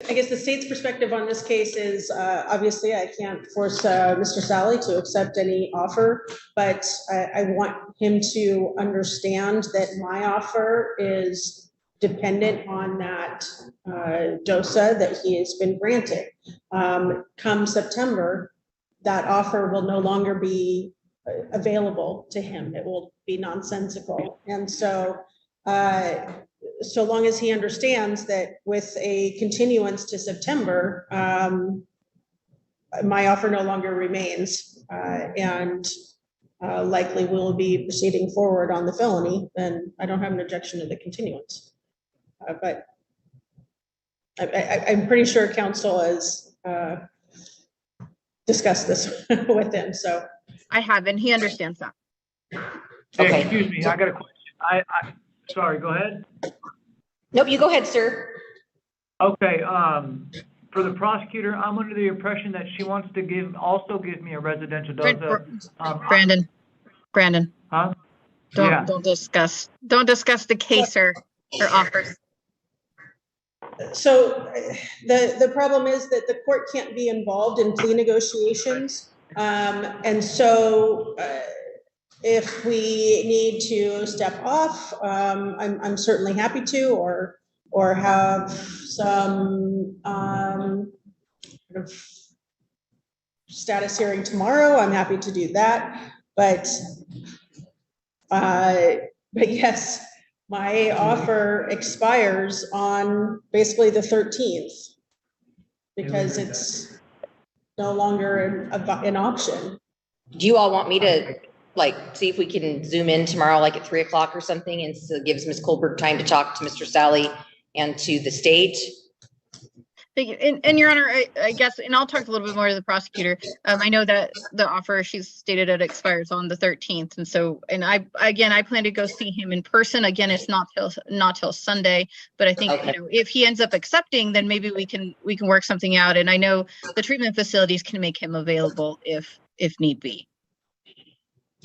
I guess the state's perspective on this case is, obviously I can't force Mr. Sally to accept any offer, but I want him to understand that my offer is dependent on that DOSA that he has been granted. Come September, that offer will no longer be available to him. It will be nonsensical. And so, so long as he understands that with a continuance to September, my offer no longer remains, and likely will be proceeding forward on the felony, then I don't have an objection to the continuance. But I'm pretty sure counsel has discussed this with him, so. I have, and he understands that. Okay. Excuse me, I got a question. Sorry, go ahead. Nope, you go ahead, sir. Okay, for the prosecutor, I'm under the impression that she wants to also give me a residential DOSA. Brandon. Huh? Don't discuss the case or offers. So the problem is that the court can't be involved in plea negotiations. And so if we need to step off, I'm certainly happy to, or have some kind of status hearing tomorrow. I'm happy to do that. But yes, my offer expires on basically the 13th because it's no longer an option. Do you all want me to see if we can zoom in tomorrow, like at 3 o'clock or something, and so it gives Ms. Colberg time to talk to Mr. Sally and to the state? Thank you. And Your Honor, I guess, and I'll talk a little bit more to the prosecutor. I know that the offer, she's stated it expires on the 13th. And so, and I plan to go see him in person. Again, it's not till Sunday, but I think, okay, if he ends up accepting, then maybe we can work something out. And I know the treatment facilities can make him available if need be.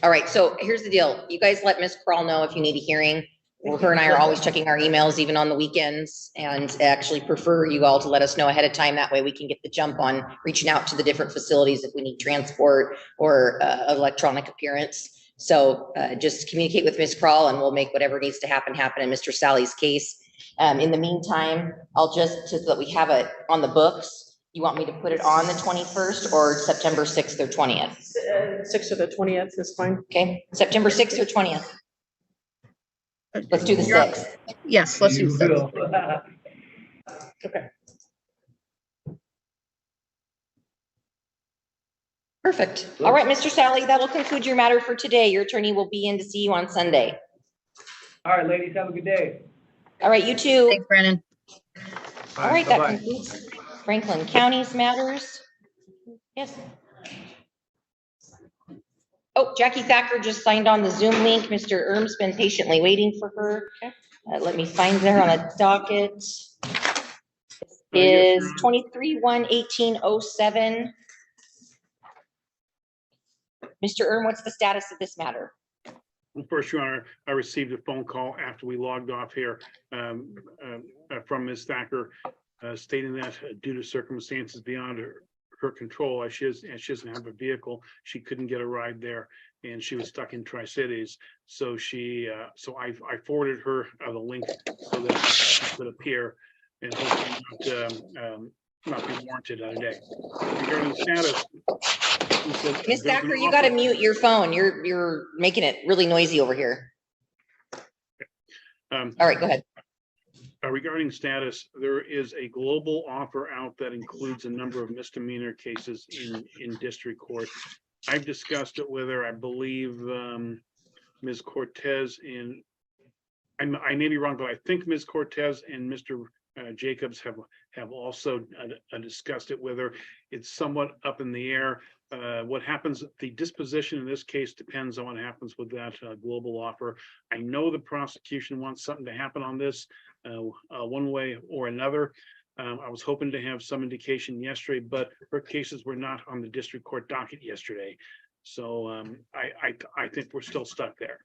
All right. So here's the deal. You guys let Ms. Kroll know if you need a hearing. Well, her and I are always checking our emails, even on the weekends, and actually prefer you all to let us know ahead of time. That way we can get the jump on reaching out to the different facilities if we need transport or electronic appearance. So just communicate with Ms. Kroll and we'll make whatever needs to happen in Mr. Sally's case. In the meantime, I'll just that we have it on the books. You want me to put it on the 21st or September 6th or 20th? 6th or the 20th is fine. Okay, September 6th or 20th. Let's do the 6th. Yes, let's do the 6th. Okay. Perfect. All right, Mr. Sally, that will conclude your matter for today. Your attorney will be in to see you on Sunday. All right, ladies, have a good day. All right, you too. Thanks, Brandon. All right, that concludes Franklin County's matters. Yes. Oh, Jackie Thacker just signed on the Zoom link. Mr. Erm's been patiently waiting for her. Let me find her on a docket. Is 23-1-1807. Mr. Erm, what's the status of this matter? Well, first, Your Honor, I received a phone call after we logged off here from Ms. Thacker stating that due to circumstances beyond her control, she doesn't have a vehicle. She couldn't get a ride there, and she was stuck in Tri-Cities. So I forwarded her the link so that she could appear and hopefully not be warranted today. Regarding status, Ms. Thacker, you got to mute your phone. You're making it really noisy over here. All right, go ahead. Regarding status, there is a global offer out that includes a number of misdemeanor cases in district court. I've discussed it with her. I believe Ms. Cortez and I may be wrong, but I think Ms. Cortez and Mr. Jacobs have also discussed it with her. It's somewhat up in the air. What happens, the disposition in this case depends on what happens with that global offer. I know the prosecution wants something to happen on this one way or another. I was hoping to have some indication yesterday, but her cases were not on the district court docket yesterday. So I think we're still stuck there.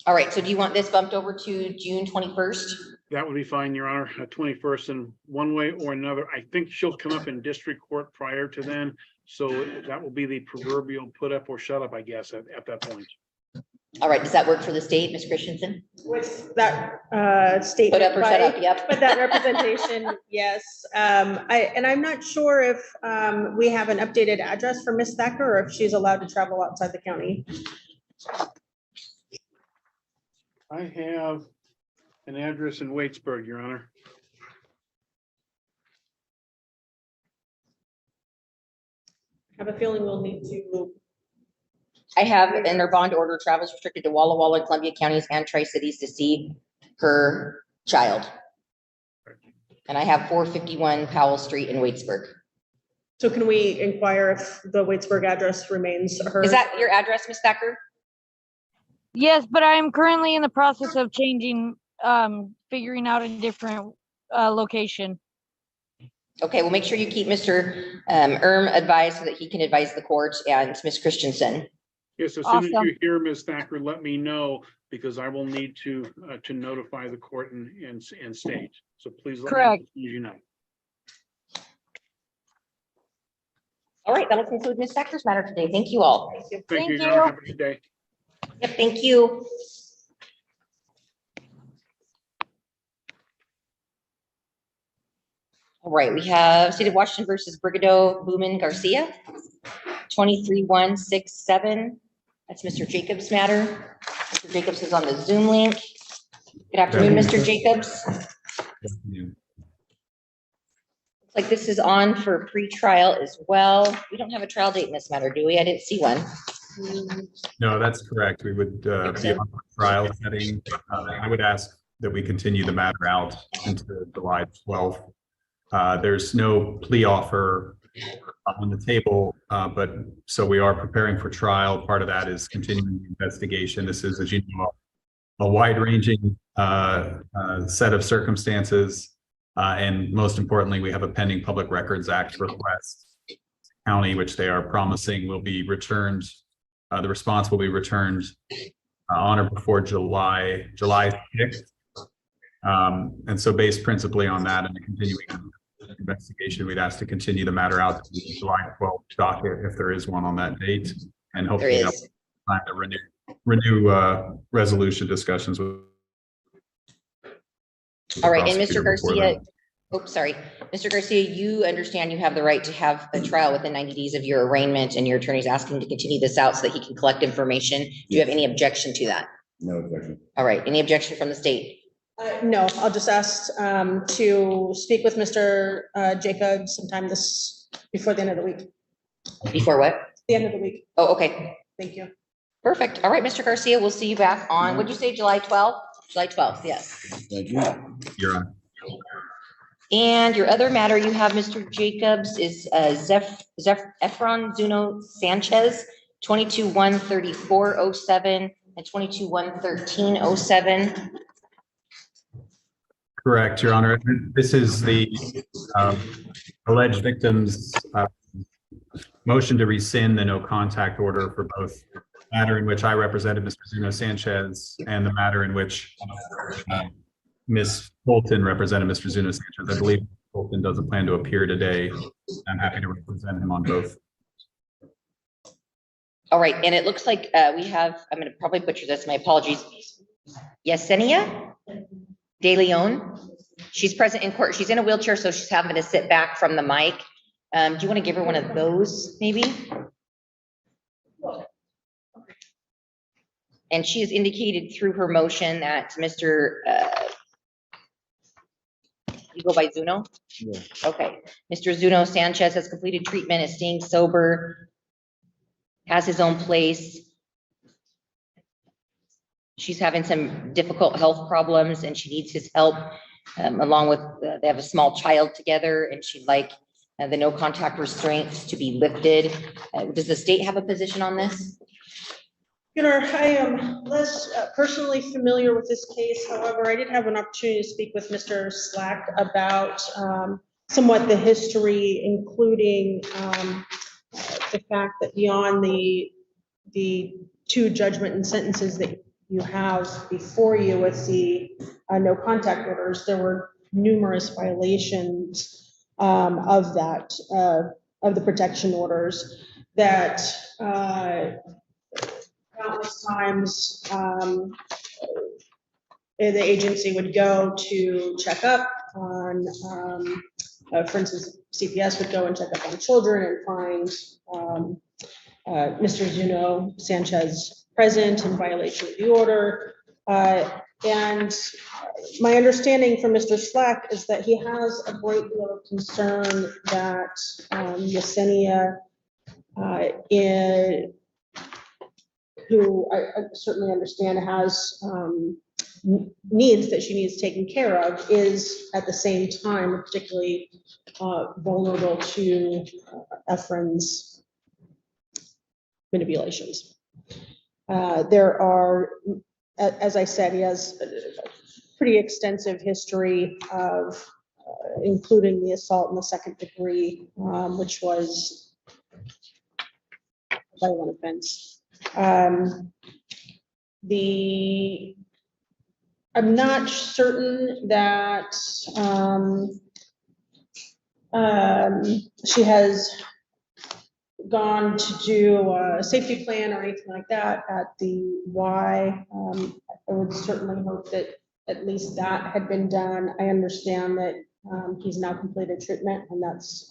All right, so do you want this bumped over to June 21st? That would be fine, Your Honor, 21st in one way or another. I think she'll come up in district court prior to then. So that will be the proverbial put up or shut up, I guess, at that point. All right, does that work for the state, Ms. Christensen? With that statement. Put up or shut up, yep. With that representation, yes. I'm not sure if we have an updated address for Ms. Thacker or if she's allowed to travel outside the county. I have an address in Waitsburg, Your Honor. I have a feeling we'll need to. I have in their bond order, travels restricted to Walla Walla, Columbia counties and Tri-Cities to see her child. And I have 451 Powell Street in Waitsburg. So can we inquire if the Waitsburg address remains her? Is that your address, Ms. Thacker? Yes, but I am currently in the process of changing, figuring out a different location. Okay, well, make sure you keep Mr. Advised so that he can advise the court and Ms. Christensen. Yes, as soon as Awesome. you hear Ms. Thacker, let me know because I will need to notify the court and state. So please let me know Correct. as soon as you know. All right, that'll conclude Ms. Thacker's matter today. Thank you all. Thank you, Thank Your Honor. you. Have a good day. Yep, thank you. All right, we have State of Washington versus Brigado Boomin Garcia, 23167. That's Mr. Jacobs' matter. Mr. Jacobs is on the Zoom link. Good afternoon, Mr. Jacobs. Looks like this is on for pre-trial as well. We don't have a trial date in this matter, do we? I didn't see one. No, that's correct. We would be on a trial setting. I would ask that we continue the matter out into July 12th. There's no plea offer on the table, but so we are preparing for trial. Part of that is continuing the investigation. This is, as you know, a wide-ranging set of circumstances. And most importantly, we have a pending Public Records Act request county, which they are promising will be returned. The response will be returned on or before July 6th. And so based principally on that and the continuing investigation, we'd ask to continue the matter out to the July 12th docket if there is one on that date. And hopefully have time to renew resolution discussions with. All right, and Mr. Garcia, oops, sorry. Mr. Garcia, you understand you have the right to have a trial within 90 days of your arraignment, and your attorney's asking to continue this out so that he can collect information. Do you have any objection to that? No objection. All right, any objection from the state? No, I'll just ask to speak with Mr. Jacobs sometime before the end of the week. Before what? The end of the week. Oh, okay, Thank you. perfect. All right, Mr. Garcia, we'll see you back on, what'd you say, July 12th? July 12th, yes. Thank you. You're on. And your other matter you have, Mr. Jacobs, is Efron Zuno Sanchez, 22-13407 and 22-11307. Correct, Your Honor. This is the alleged victim's motion to rescind the no contact order for both matter in which I represented Mr. Zuno Sanchez and the matter in which Ms. Bolton represented Mr. Zuno Sanchez. I believe Bolton doesn't plan to appear today. I'm happy to represent him on both. All right, and it looks like we have, I'm gonna probably butcher this, my apologies. Yesenia De Leon. She's present in court. She's in a wheelchair, so she's having to sit back from the mic. Do you want to give her one of those, maybe? And she has indicated through her motion that Mr. You go by Zuno? Yeah. Okay. Mr. Zuno Sanchez has completed treatment, is staying sober, has his own place. She's having some difficult health problems and she needs his help, along with, they have a small child together and she'd like the no contact restraints to be lifted. Does the state have a position on this? You know, I am less personally familiar with this case. However, I did have an opportunity to speak with Mr. Slack about somewhat the history, including the fact that beyond the two judgment and sentences that you have before you with the no contact orders, there were numerous violations of that, of the protection orders that countless times the agency would go to check up on, for instance, CPS would go and check up on children and find Mr. Zuno Sanchez present in violation of the order. And my understanding from Mr. Slack is that he has a great deal of concern that Yesenia, who I certainly understand has needs that she needs taken care of, is at the same time particularly vulnerable to Efren's manipulations. There are, as I said, he has a pretty extensive history of including the assault in the second degree, which was a violent offense. I'm not certain that she has gone to do a safety plan or anything like that at the Y. I would certainly hope that at least that had been done. I understand that he's now completed treatment, and that's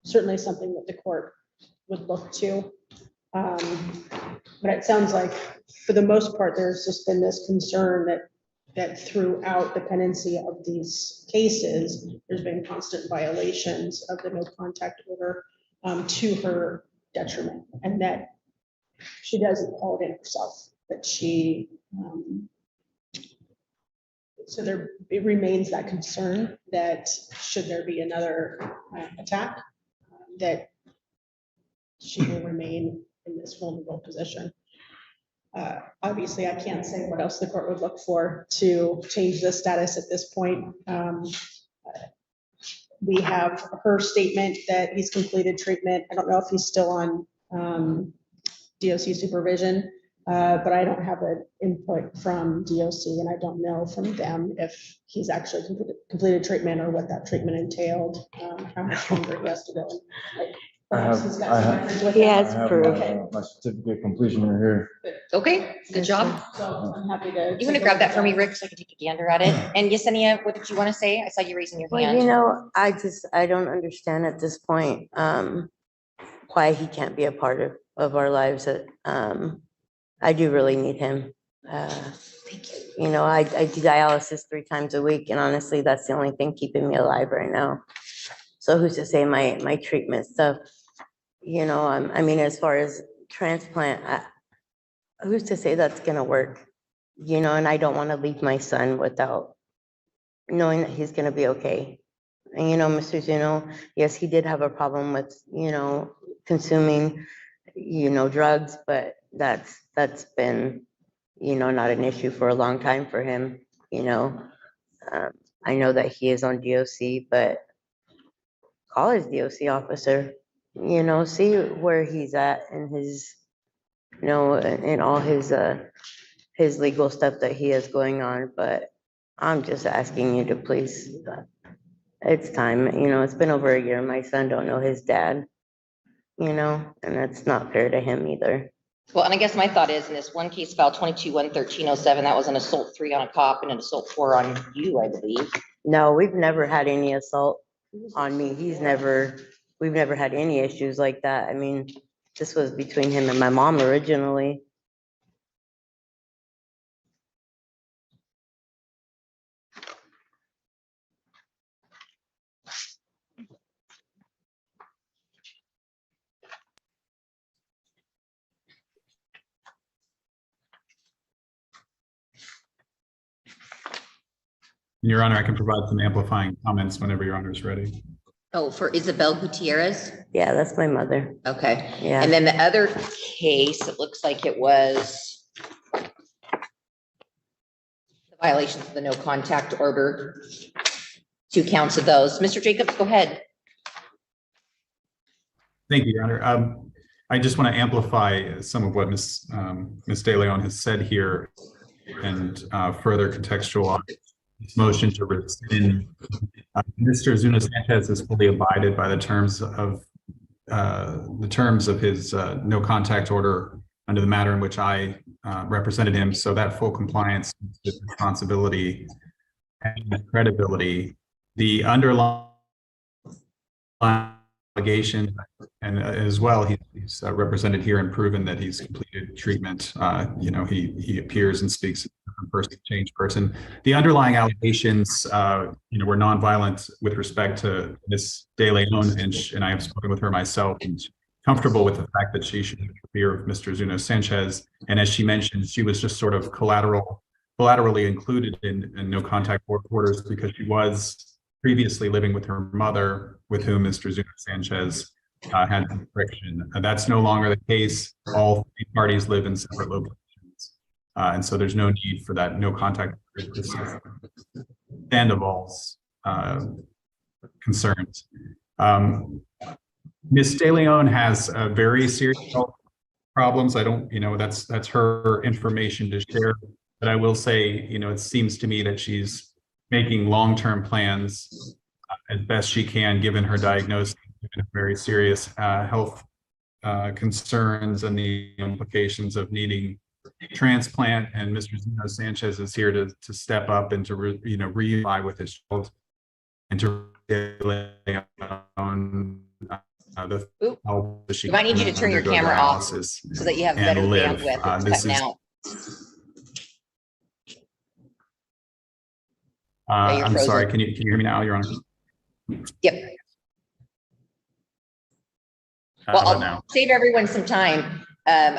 certainly something that the court would look to. But it sounds like for the most part, there's just been this concern that throughout the pendency of these cases, there's been constant violations of the no contact order to her detriment, and that she doesn't call it in herself, that she, so there, it remains that concern that should there be another attack, that she will remain in this vulnerable position. Obviously, I can't say what else the court would look for to change the status at this point. We have her statement that he's completed treatment. I don't know if he's still on DOC supervision, but I don't have an input from DOC, and I don't know from them if he's actually completed treatment or what that treatment entailed, how much longer he has to go. Perhaps he's got some records with him. He has proof. Okay. My certificate of completion right here. Okay, good job. So I'm happy to. You want to grab that for me, Rick, so I can take a gander at it? And Yesenia, what did you want to say? I saw you raising your Well, hand. you know, I don't understand at this point, why he can't be a part of our lives. I do really need him. Thank you. You know, I do dialysis 3 times a week, and honestly, that's the only thing keeping me alive right now. So who's to say my treatment stuff, you know, I mean, as far as transplant, who's to say that's gonna work? You know, and I don't want to leave my son without knowing that he's gonna be okay. And, you know, Mr. Zuno, yes, he did have a problem with, you know, consuming, you know, drugs, but that's been, you know, not an issue for a long time for him, you know. I know that he is on DOC, but call his DOC officer, you know, see where he's at in his, you know, in all his legal stuff that he has going on. But I'm just asking you to please, it's time, you know, it's been over a year. My son don't know his dad, you know, and that's not fair to him either. Well, and I guess my thought is in this one case file 22-11307, that was an assault 3 on a cop and an assault 4 on you, I believe. No, we've never had any assault on me. We've never had any issues like that. I mean, this was between him and my mom originally. Your Honor, I can provide some amplifying comments whenever Your Honor is ready. Oh, for Isabel Gutierrez? Yeah, that's my mother. Okay. Yeah. And then the other case, it looks like it was the violations of the no contact order. 2 counts of those. Mr. Jacobs, go ahead. Thank you, Your Honor. I just want to amplify some of what Ms. De Leon has said here and further contextualize this motion to rescind. Mr. Zuna Sanchez has fully abided by the terms of his no contact order under the matter in which I represented him. So that full compliance is responsibility and credibility. The underlying allegation, and as well, he's represented here and proven that he's completed treatment. He appears and speaks as a first change person. The underlying allegations, were nonviolent with respect to Ms. De Leon, and I have spoken with her myself, and comfortable with the fact that she should fear of Mr. Zuna Sanchez. And as she mentioned, she was just sort of collaterally included in no contact orders because she was previously living with her mother, with whom Mr. Zuna Sanchez had friction. That's no longer the case. All three parties live in separate locations. And so there's no need for that no contact order to Sandoval's concerns. Ms. De Leon has very serious health problems. I don't, that's her information to share. But I will say, it seems to me that she's making long-term plans as best she can, given her diagnosis, given very serious health concerns and the implications of needing transplant. And Mr. Zuna Sanchez is here to step up and to reunify with his child and to rely on the help that she We might need you to turn your camera off so that you have better bandwidth. It's cutting out. I'm sorry, can you hear me now, Your Honor? Yep. Well, I'll save everyone some time. I'm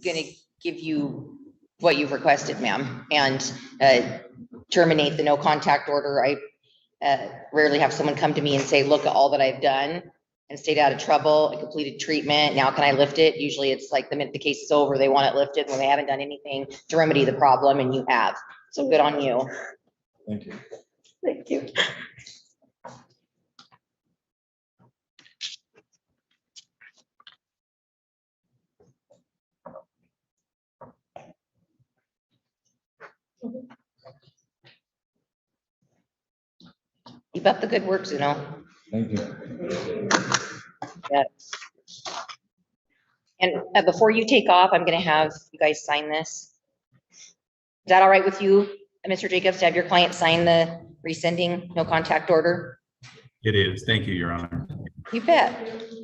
going to give you what you've requested, ma'am, and terminate the no contact order. I rarely have someone come to me and say, look at all that I've done and stayed out of trouble. I completed treatment. Now can I lift it? Usually it's like the minute the case is over, they want it lifted when they haven't done anything to remedy the problem, and you have. So good on you. Thank you. Thank you. Keep up the good work, Zuno. Thank you. Yeah. And before you take off, I'm going to have you guys sign this. Is that all right with you, Mr. Jacobs, to have your client sign the rescinding no contact order? It is. Thank you, Your Honor. You bet.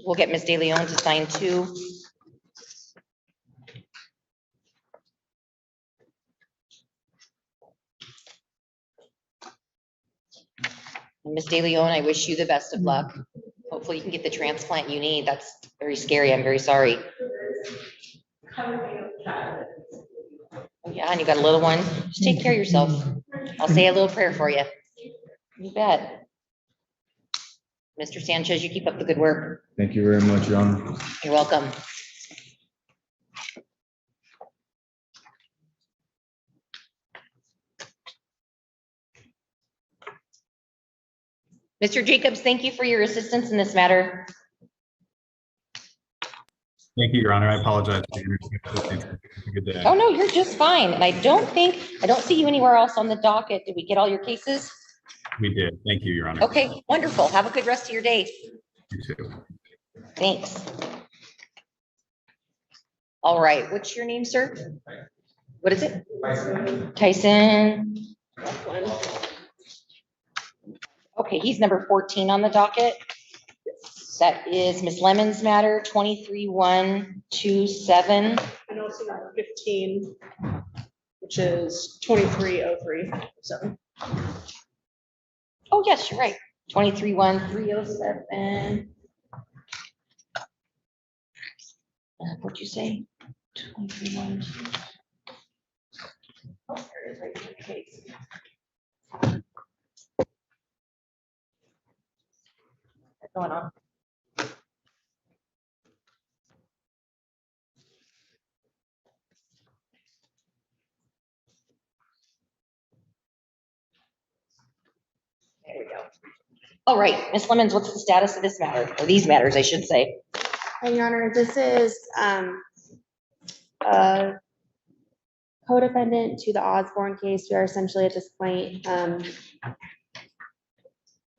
We'll get Ms. De Leon to sign too. Ms. De Leon, I wish you the best of luck. Hopefully you can get the transplant you need. That's very scary. I'm very sorry. Oh yeah, and you got a little one. Just take care of yourself. I'll say a little prayer for you. You bet. Mr. Sanchez, you keep up the good work. Thank you very much, Your Honor. You're welcome. Mr. Jacobs, thank you for your assistance in this matter. Thank you, Your Honor. I apologize. Have a good day. Oh, no, you're just fine. And I don't see you anywhere else on the docket. Did we get all your cases? We did. Thank you, Your Honor. Okay, wonderful. Have a good rest of your day. You too. Thanks. All right, what's your name, sir? What is it? Tyson. Okay, he's number 14 on the docket. That is Ms. Lemon's matter, 23-127. And also number 15, which is 23-0307. Oh, yes, you're right. 23-1-307. What'd you say? 23-1. Oh, there it is, right in the case. What's going on? There we go. All right, Ms. Lemons, what's the status of this matter, or these matters, I should say? Your Honor, this is a co-defendant to the Osborne case. We are essentially at this point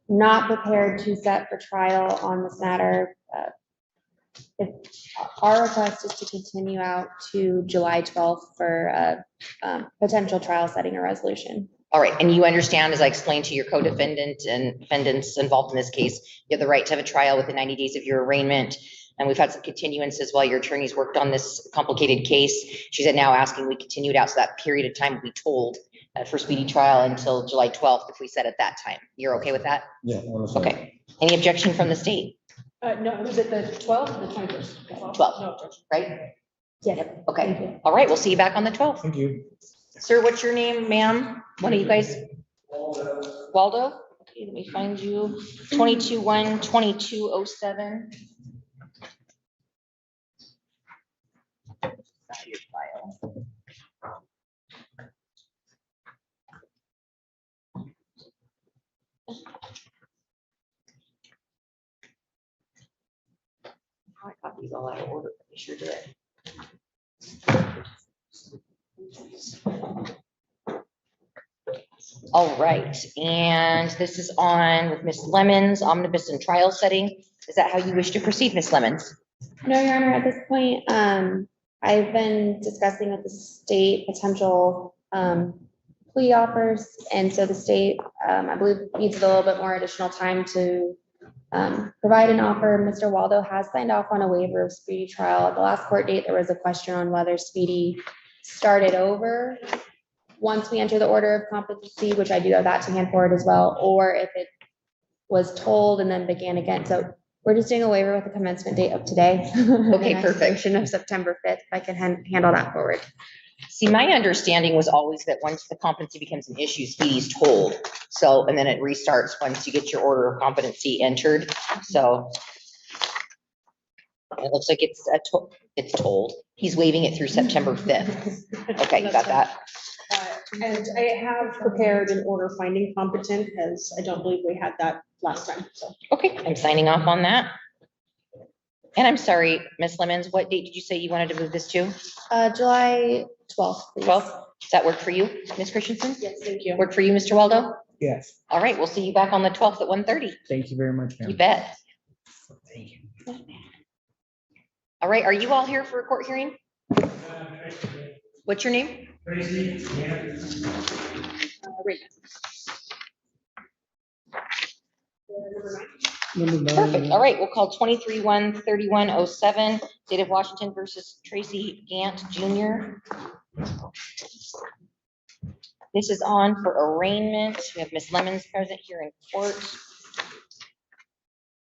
not prepared to set for trial on this matter. If our request is to continue out to July 12th for potential trial setting a resolution. All right, and you understand, as I explained to your co-defendant and defendants involved in this case, you have the right to have a trial within 90 days of your arraignment. And we've had some continuances while your attorneys worked on this complicated case. She's now asking we continue it out, so that period of time will be told for speedy trial until July 12th if we set at that time. You're okay with that? Yeah. Okay. Any objection from the state? No, was it the 12th or the 21st? 12th. No objection. Right? Yes. Yep. Okay. All right, we'll see you back on the 12th. Thank you. Sir, what's your name, ma'am? One of you guys? Waldo? Okay, let me find you. 22-1-2207. Your file. I got these all out of order. I sure did. All right, and this is on with Ms. Lemons, omnibus and trial setting. Is that how you wish to proceed, Ms. Lemons? No, Your Honor, at this point, I've been discussing with the state potential plea offers. And so the state, I believe, needs a little bit more additional time to provide an offer. Mr. Waldo has signed off on a waiver of speedy trial. At the last court date, there was a question on whether speedy started over once we enter the order of competency, which I do have that to hand forward as well, or if it was told and then began again. So we're just doing a waiver with the commencement date of today. Okay, And perfect. execution of September 5th, if I can handle that forward. See, my understanding was always that once the competency becomes an issue, speedy's told. So, and then it restarts once you get your order of competency entered. So it looks like it's told. He's waiving it through September 5th. Okay, you got that? And I have prepared an order finding competent, as I don't believe we had that last time, so. Okay, I'm signing off on that. And I'm sorry, Ms. Lemons, what date did you say you wanted to move this to? July 12th, please. 12th? Does that work for you, Ms. Christensen? Yes, thank you. Work for you, Mr. Waldo? Yes. All right, we'll see you back on the 12th at 1:30. Thank you very much, You ma'am. bet. Thank you. All right, are you all here for a court hearing? What's your name? Perfect. All right, we'll call 23-1-3107, State of Washington versus Tracy Gant Jr. This is on for arraignment. We have Ms. Lemons present here in court.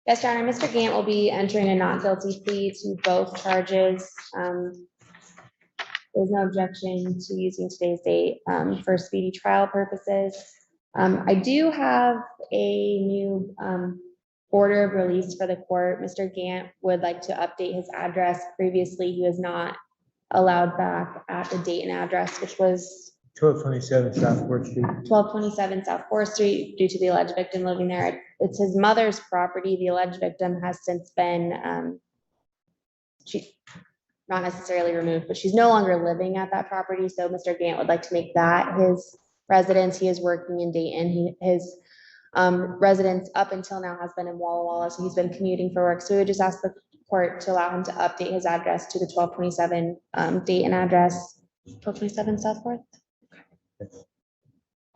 Yes, Your Honor, Mr. Gant will be entering a not guilty plea to both charges. There's no objection to using today's date for speedy trial purposes. I do have a new order of release for the court. Mr. Gant would like to update his address. Previously, he was not allowed back at the date and address, which was 1227 South 4th Street. 1227 South 4th Street, due to the alleged victim living there. It's his mother's property. The alleged victim has since been, she's not necessarily removed, but she's no longer living at that property. So Mr. Gant would like to make that his residence. He is working in Dayton. His residence up until now has been in Walla Walla, so he's been commuting for work. So we would just ask the court to allow him to update his address to the 1227 Dayton address, 1227 South 4th.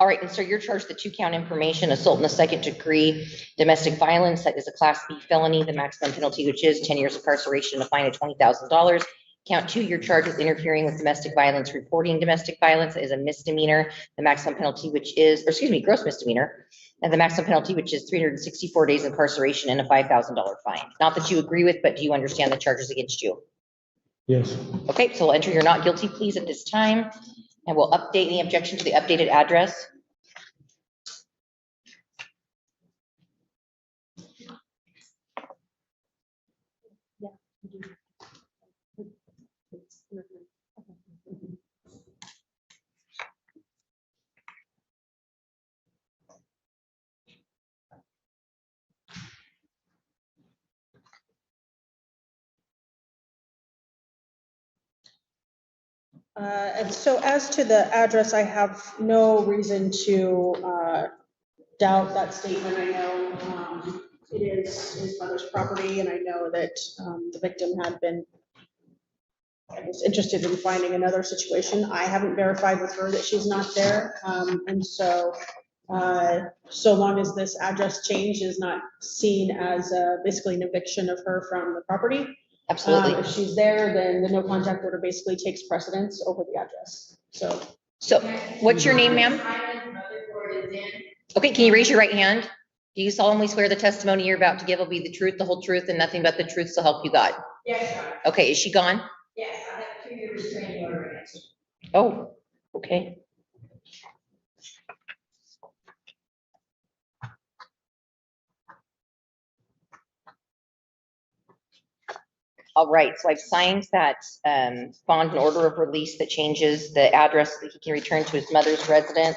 All right, and so you're charged the 2-count information, assault in the second degree, domestic violence, that is a Class B felony, the maximum penalty, which is 10 years incarceration, a fine of $20,000. Count 2, you're charged with interfering with domestic violence, reporting domestic violence, that is a misdemeanor, the maximum penalty, which is, or excuse me, gross misdemeanor, and the maximum penalty, which is 364 days incarceration and a $5,000 fine. Not that you agree with, but do you understand the charges against you? Yes. Okay, so we'll enter your not guilty pleas at this time. And we'll update any objection to the updated address. And so as to the address, I have no reason to doubt that statement. I know it is his mother's property, and I know that the victim had been, I was interested in finding another situation. I haven't verified with her that she's not there. And so, so long as this address change is not seen as basically an eviction of her from the property. Absolutely. If she's there, then the no contact order basically takes precedence over the address. So what's your name, ma'am? Okay, can you raise your right hand? Do you solemnly swear the testimony you're about to give will be the truth, the whole truth, and nothing but the truth, so help you God? Yes. Okay, is she gone? Yes, I have 2 years restraining order. Oh, okay. All right, so I've signed that bond and order of release that changes the address that he can return to his mother's residence.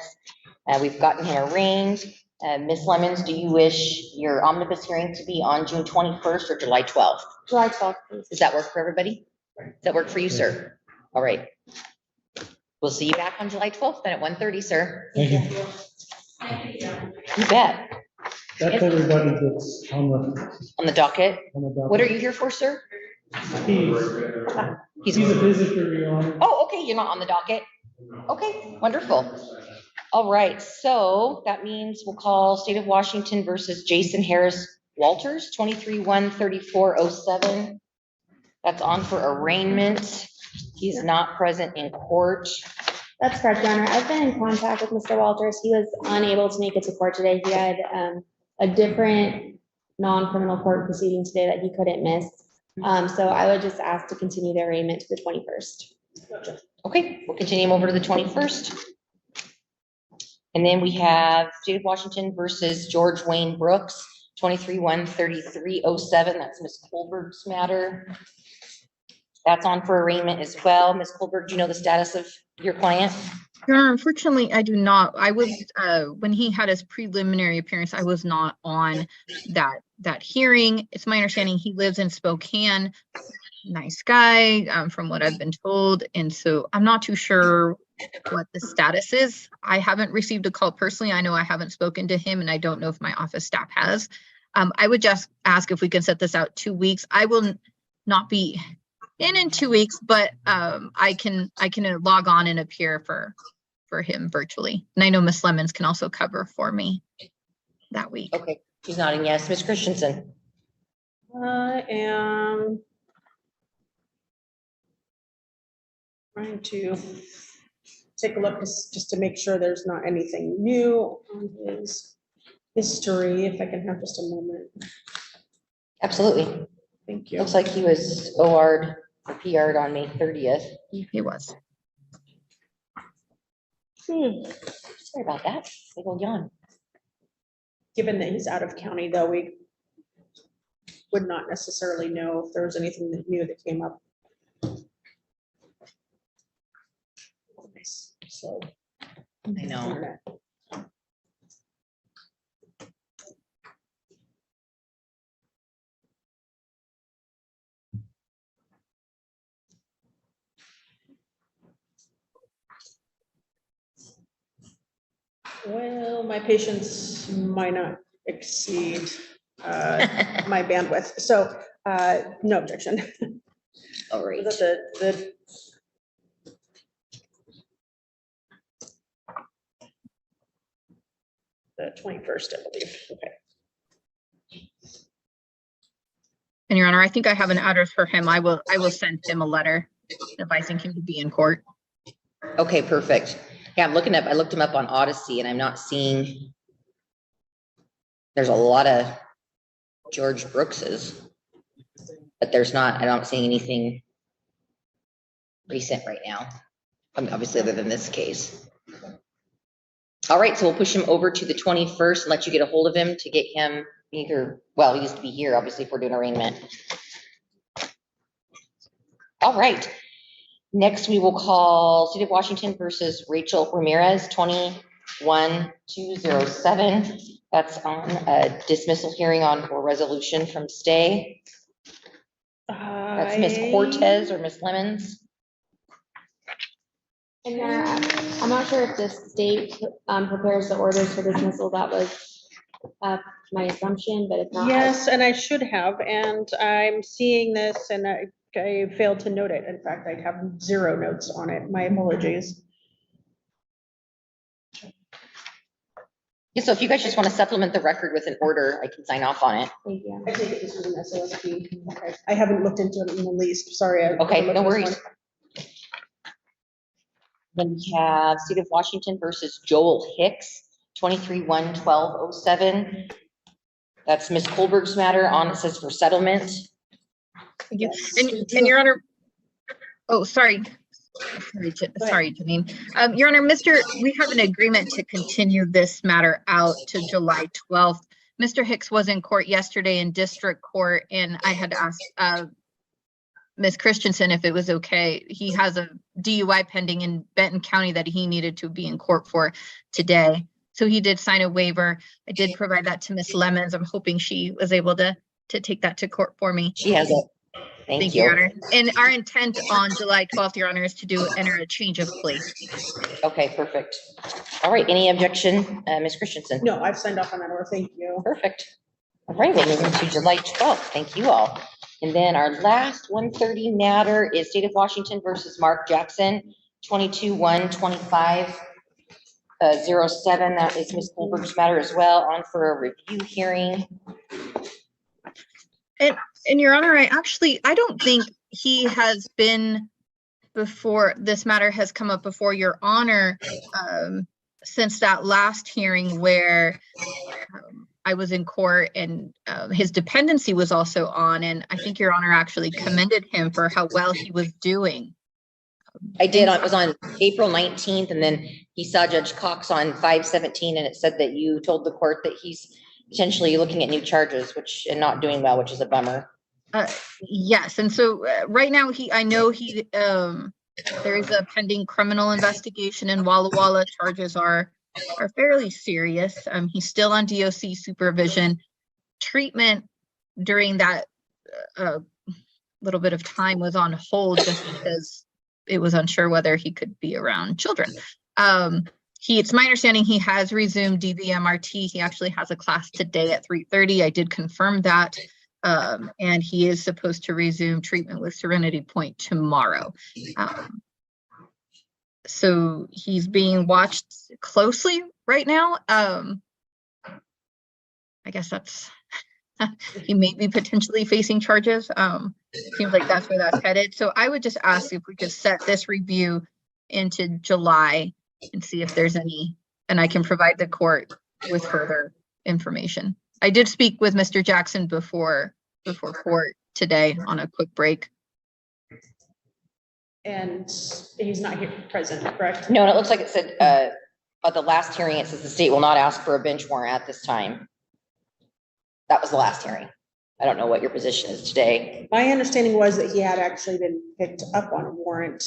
We've gotten him arraigned. Ms. Lemons, do you wish your omnibus hearing to be on June 21st or July 12th? July 12th, please. Does that work for everybody? Does that work for you, sir? All right. We'll see you back on July 12th then at 1:30, sir. Thank you. You bet. That's everybody that's on On the docket. the What are you here for, sir? He's a visitor, Your Honor. Oh, okay, you're not on the docket. Okay, wonderful. All right, so that means we'll call State of Washington versus Jason Harris Walters, 23-13407. That's on for arraignment. He's not present in court. That's correct, Your Honor. I've been in contact with Mr. Walters. He was unable to make it to court today. He had a different non-criminal court proceeding today that he couldn't miss. So I would just ask to continue the arraignment to the 21st. Okay, we'll continue him over to the 21st. And then we have State of Washington versus George Wayne Brooks, 23-13307. That's Ms. Colbert's matter. That's on for arraignment as well. Ms. Colbert, do you know the status of your client? Your Honor, unfortunately, I do not. I was, when he had his preliminary appearance, I was not on that hearing. It's my understanding he lives in Spokane. Nice guy, from what I've been told. And so I'm not too sure what the status is. I haven't received a call personally. I know I haven't spoken to him, and I don't know if my office staff has. I would just ask if we can set this out 2 weeks. I will not be in 2 weeks, but I can log on and appear for him virtually. And I know Ms. Lemons can also cover for me that week. Okay, she's nodding yes. Ms. Christensen. I am trying to take a look just to make sure there's not anything new on his history, if I can have just a moment. Absolutely. Thank you. Looks like he was OR'd or PR'd on May 30th. He was. Sorry about that. Big old yawn. Given that he's out of county, though, we would not necessarily know if there was anything new that came up. So. I know. Well, my patience might not exceed my bandwidth, so no objection. All right. The 21st, I believe. Okay. And Your Honor, I think I have an address for him. I will send him a letter advising him to be in court. Okay, perfect. Yeah, I looked him up on Odyssey and I'm not seeing, there's a lot of George Brookses, but I don't see anything recent right now. I mean, obviously other than this case. All right, so we'll push him over to the 21st and let you get a hold of him to get him either, well, he needs to be here, obviously, if we're doing arraignment. All right. Next, we will call State of Washington versus Rachel Ramirez, 21-207. That's on a dismissal hearing on or resolution from stay. That's Ms. Cortez or Ms. Lemons. And I'm not sure if the state prepares the orders for dismissal. That was my assumption, but if not. Yes, and I should have, and I'm seeing this and I failed to note it. In fact, I have 0 notes on it. My apologies. Yeah, so if you guys just want to supplement the record with an order, I can sign off on it. Thank you. I take it this was an SOSP. Okay. I haven't looked into it in the least. Sorry. Okay, no worries. Then we have State of Washington versus Joel Hicks, 23-1-1207. That's Ms. Kohlberg's matter on, it says for settlement. Thank you. Yes. And Your Honor, oh, sorry, Janine. Your Honor, we have an agreement to continue this matter out to July 12th. Mr. Hicks was in court yesterday in district court, and I had asked Ms. Christensen if it was okay. He has a DUI pending in Benton County that he needed to be in court for today. So he did sign a waiver. I did provide that to Ms. Lemons. I'm hoping she was able to take that to court for me. She has it. Thank you. Your Honor. And our intent on July 12th, Your Honor, is to enter a change of plea. Okay, perfect. All right, any objection, Ms. Christensen? No, I've signed off on that order. Thank you. Perfect. All right, we'll move into July 12th. Thank you all. And then our last 130 matter is State of Washington versus Mark Jackson, 22-1-25-07. That is Ms. Kohlberg's matter as well, on for a review hearing. And Your Honor, I don't think he has been before, this matter has come up before Your Honor since that last hearing where I was in court and his dependency was also on, and I think Your Honor actually commended him for how well he was doing. I did. It was on April 19th, and then he saw Judge Cox on 5/17, and it said that you told the court that he's potentially looking at new charges, and not doing well, which is a bummer. Yes, and so right now I know there is a pending criminal investigation in Walla Walla. Charges are fairly serious. He's still on DOC supervision. Treatment during that little bit of time was on hold just because it was unsure whether he could be around children. It's my understanding he has resumed DVMRT. He actually has a class today at 3:30. I did confirm that. And he is supposed to resume treatment with Serenity Point tomorrow. So he's being watched closely right now. I guess he may be potentially facing charges. Seems like that's where that's headed. So I would just ask if we could set this review into July and see if there's any, and I can provide the court with further information. I did speak with Mr. Jackson before court today on a quick break. And he's not here present, correct? No, and it looks like it said at the last hearing, it says the state will not ask for a bench warrant at this time. That was the last hearing. I don't know what your position is today. My understanding was that he had actually been picked up on a warrant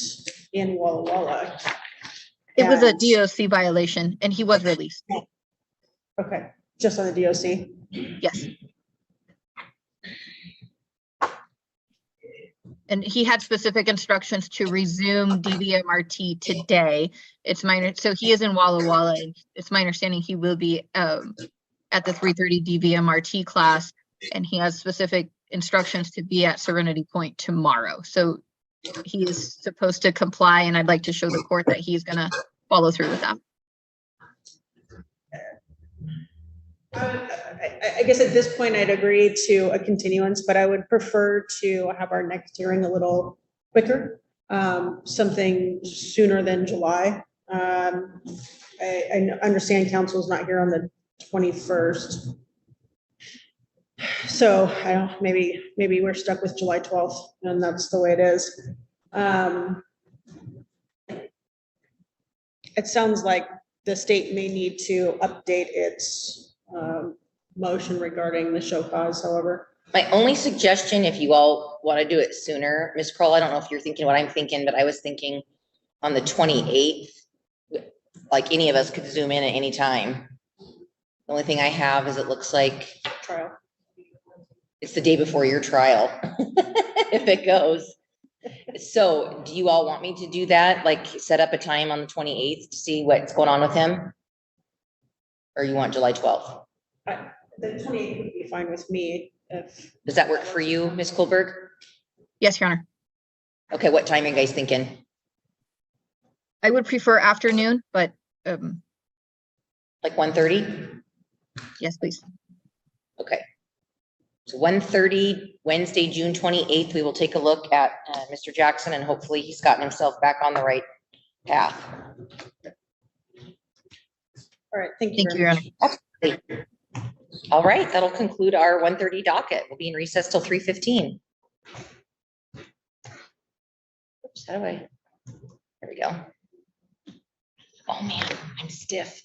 in Walla Walla. It was a DOC violation and he was released. Okay, just on the DOC? Yes. And he had specific instructions to resume DVMRT today. So he is in Walla Walla. It's my understanding he will be at the 3:30 DVMRT class, and he has specific instructions to be at Serenity Point tomorrow. So he is supposed to comply, and I'd like to show the court that he's going to follow through with that. I guess at this point I'd agree to a continuance, but I would prefer to have our next hearing a little quicker, something sooner than July. I understand council's not here on the 21st. So I don't, maybe we're stuck with July 12th and that's the way it is. It sounds like the state may need to update its motion regarding the show cause, however. My only suggestion, if you all want to do it sooner, Ms. Kroll, I don't know if you're thinking what I'm thinking, but I was thinking on the 28th, like any of us could zoom in at any time. The only thing I have is it looks like Trial. it's the day before your trial, if it goes. So do you all want me to do that? Like set up a time on the 28th to see what's going on with him? Or you want July 12th? The 28th would be fine with me if. Does that work for you, Ms. Kohlberg? Yes, Your Honor. Okay, what time are you guys thinking? I would prefer afternoon, but Like 1:30? yes, please. Okay. So 1:30, Wednesday, June 28th, we will take a look at Mr. Jackson and hopefully he's gotten himself back on the right path. All right, thank you. Thank you, Your Honor. All right, that'll conclude our 1:30 docket. We'll be in recess till 3:15. Oops, how do I? There we go. Oh man, I'm stiff.